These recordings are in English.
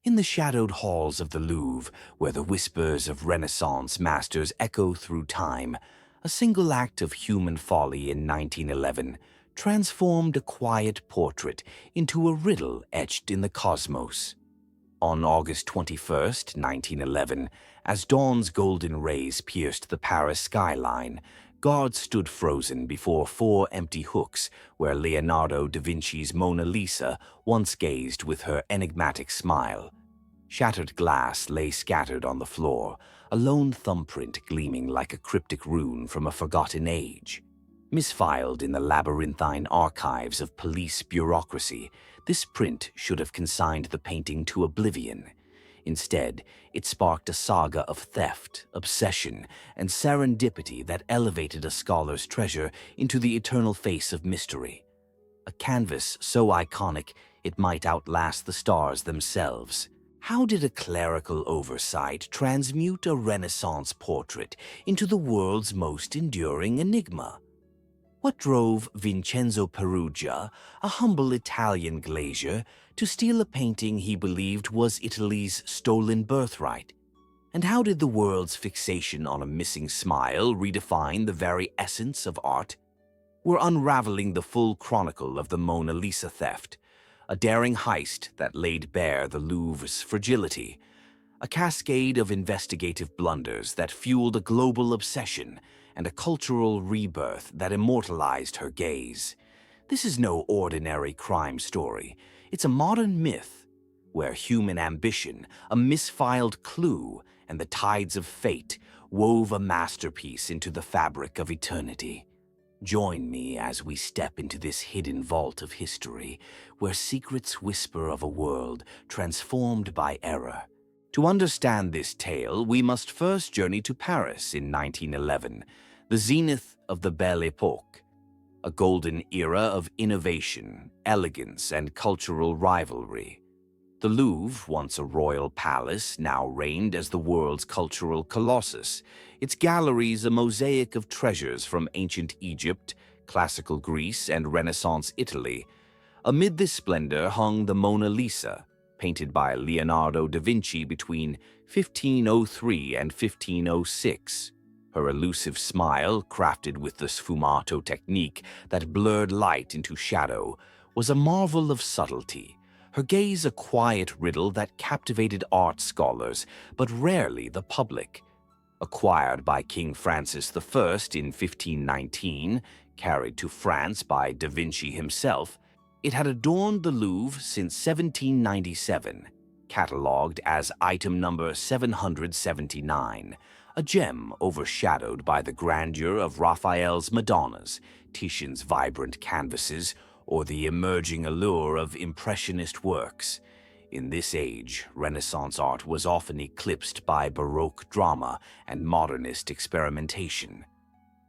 In the shadowed halls of the Louvre, where the whispers of Renaissance masters echo through time, a single act of human folly in 1911 transformed a quiet portrait into a riddle etched in the cosmos. On August 21st, 1911, as dawn's golden rays pierced the Paris skyline, guards stood frozen before four empty hooks where Leonardo da Vinci's Mona Lisa once gazed with her enigmatic smile. Shattered glass lay scattered on the floor, a lone thumbprint gleaming like a cryptic rune from a forgotten age. Misfiled in the labyrinthine archives of police bureaucracy, this print should have consigned the painting to oblivion. Instead, it sparked a saga of theft, obsession, and serendipity that elevated a scholar's treasure into the eternal face of mystery. A canvas so iconic it might outlast the stars themselves. How did a clerical oversight transmute a Renaissance portrait into the world's most enduring enigma? What drove Vincenzo Peruggia, a humble Italian glazier, to steal a painting he believed was Italy's stolen birthright? And how did the world's fixation on a missing smile redefine the very essence of art? We're unraveling the full chronicle of the Mona Lisa theft, a daring heist that laid bare the Louvre's fragility, a cascade of investigative blunders that fueled a global obsession, and a cultural rebirth that immortalized her gaze. This is no ordinary crime story. It's a modern myth where human ambition, a misfiled clue, and the tides of fate wove a masterpiece into the fabric of eternity. Join me as we step into this hidden vault of history, where secrets whisper of a world transformed by error. To understand this tale, we must first journey to Paris in 1911, the zenith of the Belle Époque, a golden era of innovation, elegance, and cultural rivalry. The Louvre, once a royal palace, now reigned as the world's cultural colossus, its galleries a mosaic of treasures from ancient Egypt, classical Greece, and Renaissance Italy. Amid this splendor hung the Mona Lisa, painted by Leonardo da Vinci between 1503 and 1506. Her elusive smile, crafted with the sfumato technique that blurred light into shadow, was a marvel of subtlety. Her gaze a quiet riddle that captivated art scholars, but rarely the public. Acquired by King Francis I in 1519, carried to France by da Vinci himself, it had adorned the Louvre since 1797, catalogued as item number 779, a gem overshadowed by the grandeur of Raphael's Madonnas, Titian's vibrant canvases, or the emerging allure of Impressionist works. In this age, Renaissance art was often eclipsed by Baroque drama and modernist experimentation.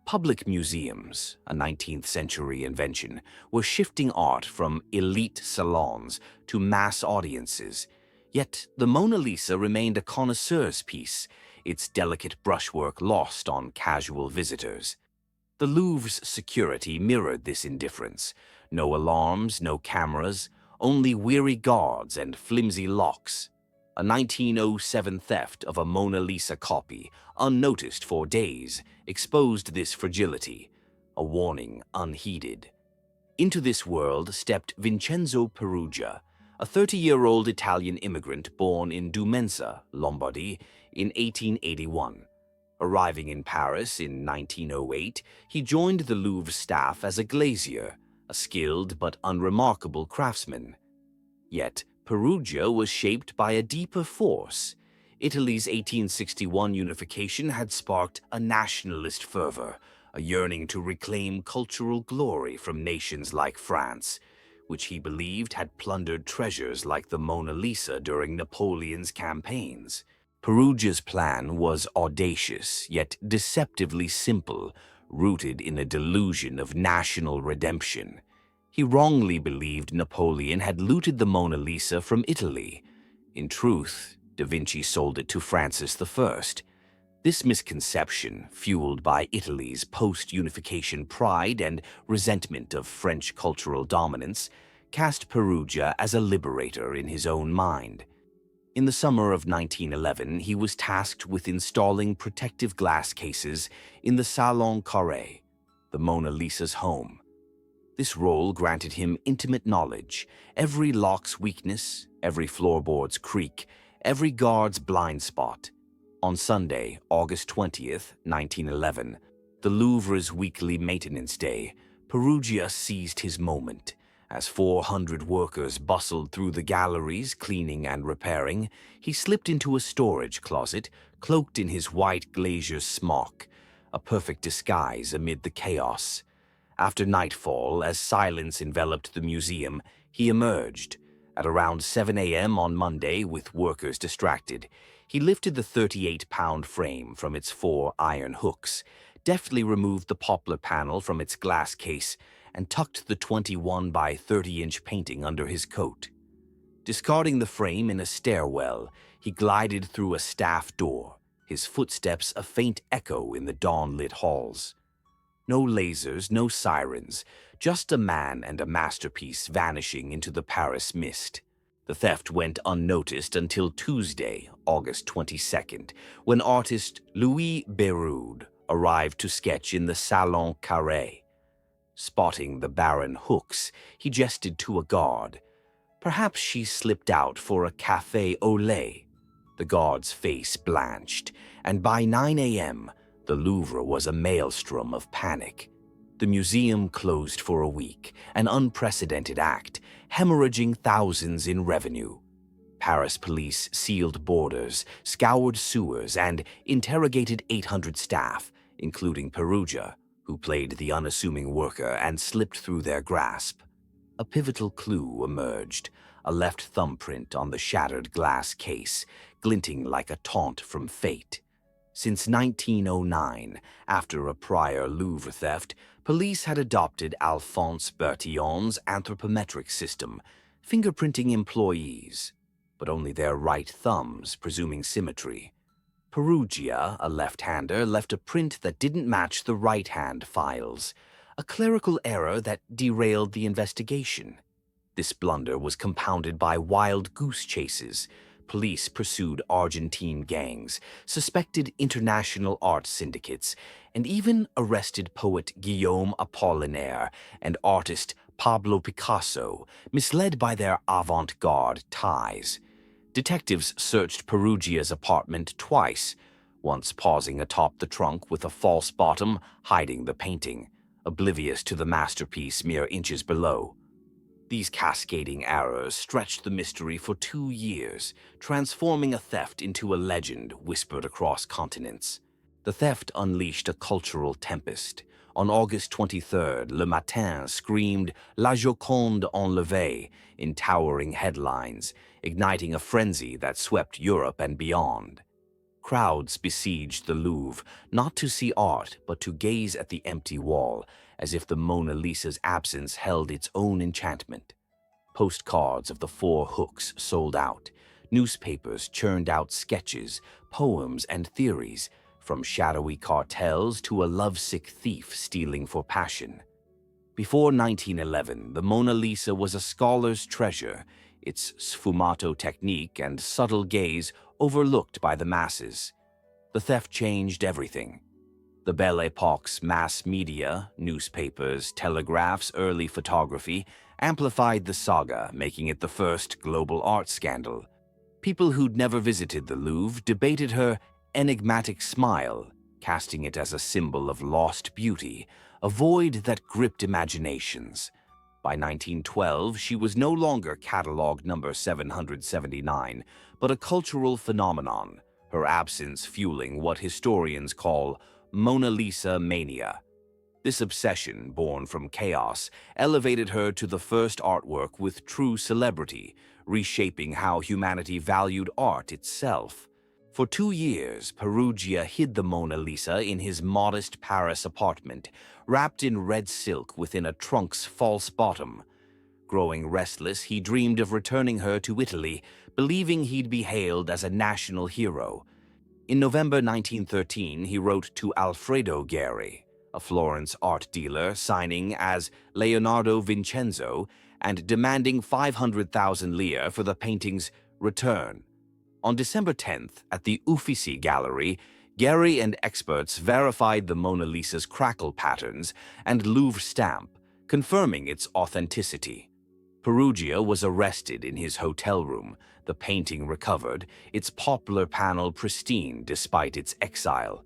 Public museums, a 19th-century invention, were shifting art from elite salons to mass audiences. Yet the Mona Lisa remained a connoisseur's piece, its delicate brushwork lost on casual visitors. The Louvre's security mirrored this indifference. No alarms, no cameras, only weary guards and flimsy locks. A 1907 theft of a Mona Lisa copy, unnoticed for days, exposed this fragility, a warning unheeded. Into this world stepped Vincenzo Peruggia, a 30-year-old Italian immigrant born in Dumenza, Lombardy, in 1881. Arriving in Paris in 1908, he joined the Louvre staff as a glazier, a skilled but unremarkable craftsman. Yet, Peruggia was shaped by a deeper force. Italy's 1861 unification had sparked a nationalist fervor, a yearning to reclaim cultural glory from nations like France, which he believed had plundered treasures like the Mona Lisa during Napoleon's campaigns. Peruggia's plan was audacious, yet deceptively simple, rooted in a delusion of national redemption. He wrongly believed Napoleon had looted the Mona Lisa from Italy. In truth, da Vinci sold it to Francis I. This misconception, fueled by Italy's post-unification pride and resentment of French cultural dominance, cast Peruggia as a liberator in his own mind. In the summer of 1911, he was tasked with installing protective glass cases in the Salon Carré, the Mona Lisa's home. This role granted him intimate knowledge, every lock's weakness, every floorboard's creak, every guard's blind spot. On Sunday, August 20th, 1911, the Louvre's weekly maintenance day, Peruggia seized his moment. As 400 workers bustled through the galleries, cleaning and repairing, he slipped into a storage closet, cloaked in his white glazier's smock, a perfect disguise amid the chaos. After nightfall, as silence enveloped the museum, he emerged. At around 7 a.m. on Monday, with workers distracted, he lifted the 38-pound frame from its 4 iron hooks, deftly removed the poplar panel from its glass case, and tucked the 21 by 30-inch painting under his coat. Discarding the frame in a stairwell, he glided through a staff door, his footsteps a faint echo in the dawn-lit halls. No lasers, no sirens, just a man and a masterpiece vanishing into the Paris mist. The theft went unnoticed until Tuesday, August 22nd, when artist Louis Béraud arrived to sketch in the Salon Carré. Spotting the barren hooks, he gestured to a guard. Perhaps she slipped out for a café au lait. The guard's face blanched, and by 9 a.m., the Louvre was a maelstrom of panic. The museum closed for a week, an unprecedented act, hemorrhaging thousands in revenue. Paris police sealed borders, scoured sewers, and interrogated 800 staff, including Peruggia, who played the unassuming worker and slipped through their grasp. A pivotal clue emerged, a left thumbprint on the shattered glass case, glinting like a taunt from fate. Since 1909, after a prior Louvre theft, police had adopted Alphonse Bertillon's anthropometric system, fingerprinting employees, but only their right thumbs, presuming symmetry. Peruggia, a left-hander, left a print that didn't match the right-hand files, a clerical error that derailed the investigation. This blunder was compounded by wild goose chases. Police pursued Argentine gangs, suspected international art syndicates, and even arrested poet Guillaume Apollinaire and artist Pablo Picasso, misled by their avant-garde ties. Detectives searched Peruggia's apartment twice, once pausing atop the trunk with a false bottom hiding the painting, oblivious to the masterpiece mere inches below. These cascading errors stretched the mystery for 2 years, transforming a theft into a legend whispered across continents. The theft unleashed a cultural tempest. On August 23rd, Le Matin screamed "La Joconde enlevée" in towering headlines, igniting a frenzy that swept Europe and beyond. Crowds besieged the Louvre, not to see art, but to gaze at the empty wall, as if the Mona Lisa's absence held its own enchantment. Postcards of the 4 hooks sold out. Newspapers churned out sketches, poems, and theories, from shadowy cartels to a lovesick thief stealing for passion. Before 1911, the Mona Lisa was a scholar's treasure, its sfumato technique and subtle gaze overlooked by the masses. The theft changed everything. The Belle Époque's mass media, newspapers, telegraphs, early photography, amplified the saga, making it the first global art scandal. People who'd never visited the Louvre debated her enigmatic smile, casting it as a symbol of lost beauty, a void that gripped imaginations. By 1912, she was no longer catalogue number 779, but a cultural phenomenon, her absence fueling what historians call Mona Lisa mania. This obsession, born from chaos, elevated her to the first artwork with true celebrity, reshaping how humanity valued art itself. For 2 years, Peruggia hid the Mona Lisa in his modest Paris apartment, wrapped in red silk within a trunk's false bottom. Growing restless, he dreamed of returning her to Italy, believing he'd be hailed as a national hero. In November 1913, he wrote to Alfredo Geri, a Florence art dealer, signing as Leonardo Vincenzo and demanding 500,000 lire for the painting's return. On December 10th, at the Uffizi Gallery, Gehry and experts verified the Mona Lisa's crackle patterns and Louvre stamp, confirming its authenticity. Peruggia was arrested in his hotel room, the painting recovered, its poplar panel pristine despite its exile.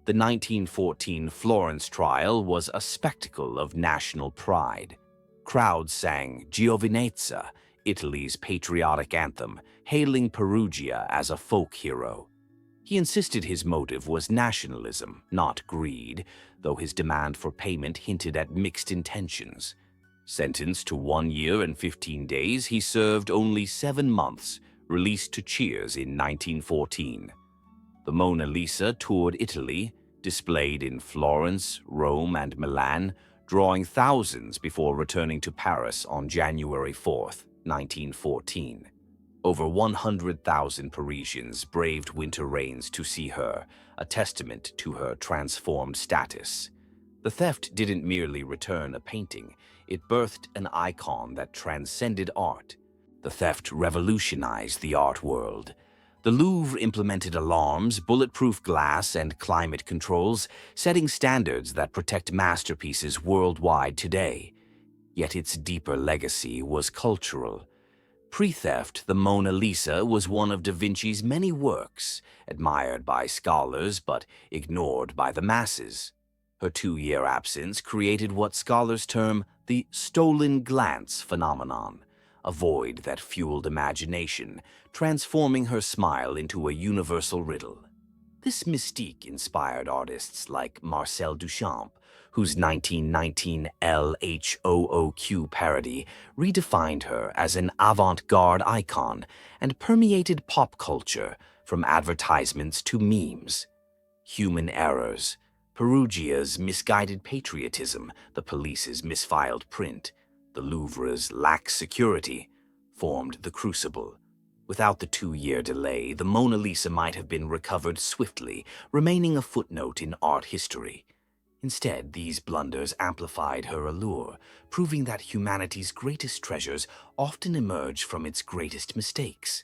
The 1914 Florence trial was a spectacle of national pride. Crowds sang Giovinezza, Italy's patriotic anthem, hailing Peruggia as a folk hero. He insisted his motive was nationalism, not greed, though his demand for payment hinted at mixed intentions. Sentenced to 1 year and 15 days, he served only 7 months, released to cheers in 1914. The Mona Lisa toured Italy, displayed in Florence, Rome, and Milan, drawing thousands before returning to Paris on January 4, 1914. Over 100,000 Parisians braved winter rains to see her, a testament to her transformed status. The theft didn't merely return a painting, it birthed an icon that transcended art. The theft revolutionized the art world. The Louvre implemented alarms, bulletproof glass, and climate controls, setting standards that protect masterpieces worldwide today. Yet its deeper legacy was cultural. Pre-theft, the Mona Lisa was one of Da Vinci's many works, admired by scholars but ignored by the masses. Her 2-year absence created what scholars term the stolen glance phenomenon, a void that fueled imagination, transforming her smile into a universal riddle. This mystique inspired artists like Marcel Duchamp, whose 1919 LHOOQ parody redefined her as an avant-garde icon and permeated pop culture from advertisements to memes. Human errors, Peruggia's misguided patriotism, the police's misfiled print, the Louvre's lax security, formed the crucible. Without the 2-year delay, the Mona Lisa might have been recovered swiftly, remaining a footnote in art history. Instead, these blunders amplified her allure, proving that humanity's greatest treasures often emerge from its greatest mistakes.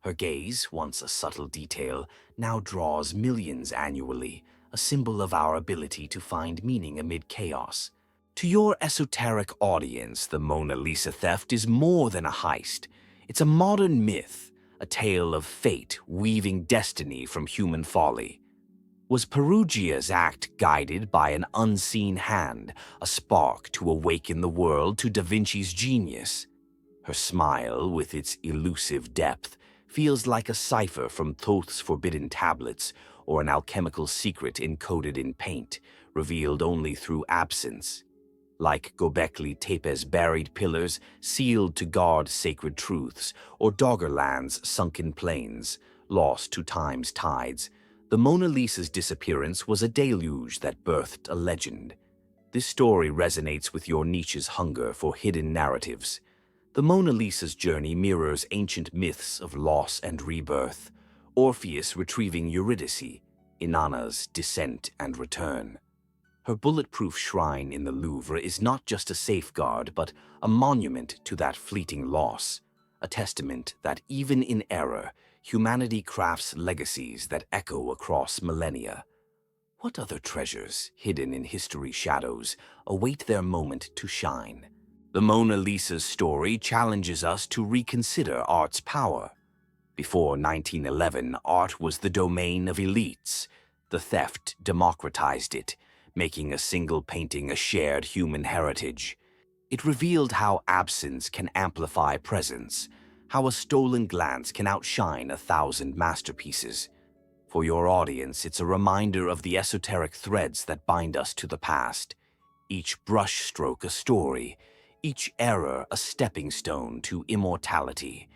Her gaze, once a subtle detail, now draws millions annually, a symbol of our ability to find meaning amid chaos. To your esoteric audience, the Mona Lisa theft is more than a heist. It's a modern myth, a tale of fate weaving destiny from human folly. Was Peruggia's act guided by an unseen hand, a spark to awaken the world to Da Vinci's genius? Her smile, with its elusive depth, feels like a cipher from Thoth's forbidden tablets or an alchemical secret encoded in paint, revealed only through absence. Like Göbekli Tepe's buried pillars, sealed to guard sacred truths, or Doggerland's sunken plains, lost to time's tides, the Mona Lisa's disappearance was a deluge that birthed a legend. This story resonates with your niche's hunger for hidden narratives. The Mona Lisa's journey mirrors ancient myths of loss and rebirth, Orpheus retrieving Eurydice, Inanna's descent and return. Her bulletproof shrine in the Louvre is not just a safeguard, but a monument to that fleeting loss, a testament that even in error, humanity crafts legacies that echo across millennia. What other treasures, hidden in history's shadows, await their moment to shine? The Mona Lisa's story challenges us to reconsider art's power. Before 1911, art was the domain of elites. The theft democratized it, making a single painting a shared human heritage. It revealed how absence can amplify presence, how a stolen glance can outshine 1,000 masterpieces. For your audience, it's a reminder of the esoteric threads that bind us to the past. Each brushstroke a story, each error a stepping stone to immortality.